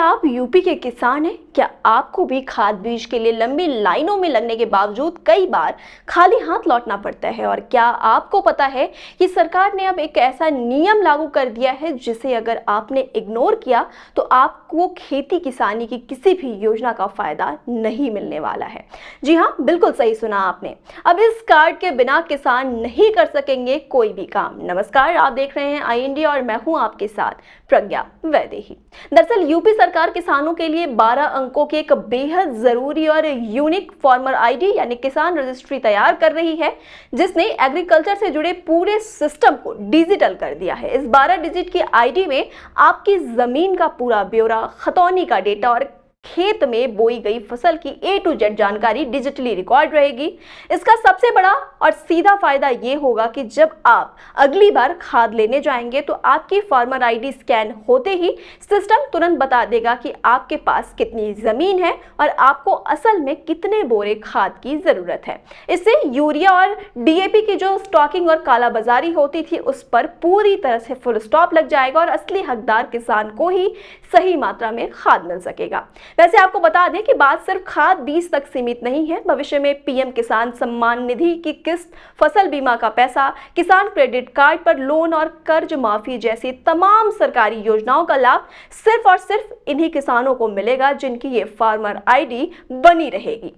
क्या आप यूपी के किसान हैं? क्या आपको भी खाद बीज के लिए लंबी लाइनों में लगने के बावजूद कई बार खाली हाथ लौटना पड़ता है? और क्या आपको पता है कि सरकार ने अब एक ऐसा नियम लागू कर दिया है जिसे अगर आपने इग्नोर किया तो आपको खेती किसानी की किसी भी योजना का फायदा नहीं मिलने वाला है। जी हाँ, बिल्कुल सही सुना आपने। अब इस कार्ड के बिना किसान नहीं कर सकेंगे कोई भी काम। नमस्कार, आप देख रहे हैं आई इंडिया और मैं हूं आपके साथ प्रज्ञा वैदेही। दरअसल यूपी सरकार किसानों के लिए 12 अंकों की एक बेहद जरूरी और यूनिक फार्मर आईडी यानी किसान रजिस्ट्री तैयार कर रही है, जिसने एग्रीकल्चर से जुड़े पूरे सिस्टम को डिजिटल कर दिया है। इस 12 डिजिट की आईडी में आपकी जमीन का पूरा ब्यौरा, खतौनी का डेटा और खेत में बोई गई फसल की A to Z जानकारी डिजिटली रिकॉर्ड रहेगी। इसका सबसे बड़ा और सीधा फायदा ये होगा कि जब आप अगली बार खाद लेने जाएंगे तो आपकी फार्मर आईडी स्कैन होते ही सिस्टम तुरंत बता देगा कि आपके पास कितनी जमीन है और आपको असल में कितने बोरे खाद की जरूरत है। इससे यूरिया और DAP की जो स्टॉकिंग और कालाबाजारी होती थी उस पर पूरी तरह से फुल स्टॉप लग जाएगा और असली हकदार किसान को ही सही मात्रा में खाद मिल सकेगा। वैसे आपको बता दें कि बात सिर्फ खाद बीज तक सीमित नहीं है। भविष्य में PM किसान सम्मान निधि की किस्त, फसल बीमा का पैसा, किसान क्रेडिट कार्ड पर लोन और कर्ज माफी जैसी तमाम सरकारी योजनाओं का लाभ सिर्फ और सिर्फ इन्हीं किसानों को मिलेगा जिनकी ये फार्मर आईडी बनी रहेगी।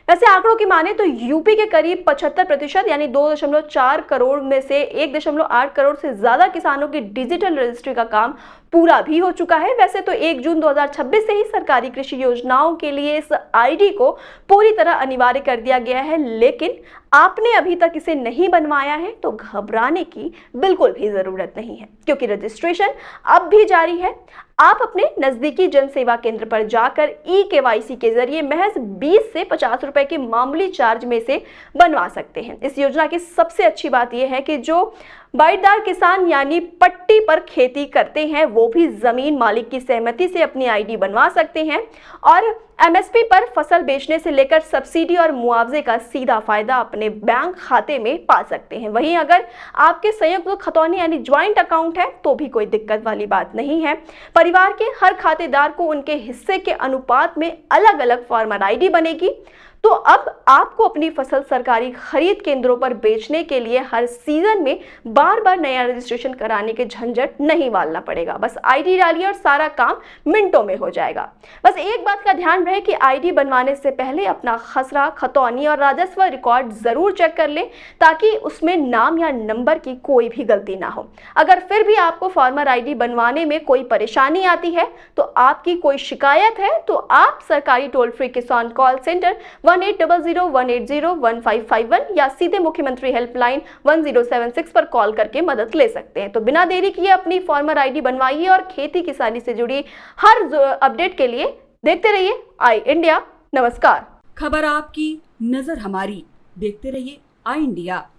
वैसे आंकड़ों की माने तो यूपी के करीब 75% यानी 2.4 करोड़ में से 1.8 करोड़ से ज्यादा किसानों की डिजिटल रजिस्ट्री का काम पूरा भी हो चुका है। वैसे तो 1 जून 2026 से ही सरकारी कृषि योजनाओं के लिए इस आईडी को पूरी तरह अनिवार्य कर दिया गया है, लेकिन आपने अभी तक इसे नहीं बनवाया है तो घबराने की बिल्कुल भी जरूरत नहीं है, क्योंकि रजिस्ट्रेशन अब भी जारी है। आप अपने नजदीकी जन सेवा केंद्र पर जाकर eKYC के जरिए महज 20 से 50 रुपए के मामूली चार्ज में से बनवा सकते हैं। इस योजना की सबसे अच्छी बात यह है कि जो बाइटदार किसान यानी पट्टी पर खेती करते हैं वो भी जमीन मालिक की सहमति से अपनी आईडी बनवा सकते हैं और MSP पर फसल बेचने से लेकर सब्सिडी और मुआवजे का सीधा फायदा अपने बैंक खाते में पा सकते हैं। वहीं अगर आपके संयुक्त खतौनी यानी ज्वाइंट अकाउंट है तो भी कोई दिक्कत वाली बात नहीं है। परिवार के हर खातेदार को उनके हिस्से के अनुपात में अलग अलग फार्मर आईडी बनेगी। तो अब आपको अपनी फसल सरकारी खरीद केंद्रों पर बेचने के लिए हर सीजन में बार बार नया रजिस्ट्रेशन कराने के झंझट नहीं वालना पड़ेगा। बस आईडी डालिए और सारा काम मिनटों में हो जाएगा। बस एक बात का ध्यान रहे कि आईडी बनवाने से पहले अपना खसरा, खतौनी और राजस्व रिकॉर्ड जरूर चेक कर लें ताकि उसमें नाम या नंबर की कोई भी गलती ना हो। अगर फिर भी आपको फार्मर आईडी बनवाने में कोई परेशानी आती है तो आपकी कोई शिकायत है तो आप सरकारी टोल फ्री किसान कॉल सेंटर 1800-180-1551 या सीधे मुख्यमंत्री हेल्पलाइन 1076 पर कॉल करके मदद ले सकते हैं। तो बिना देरी किए अपनी फार्मर आईडी बनवाइए और खेती किसानी से जुड़ी हर अपडेट के लिए देखते रहिए आई इंडिया। नमस्कार। खबर आपकी, नजर हमारी, देखते रहिए आई इंडिया।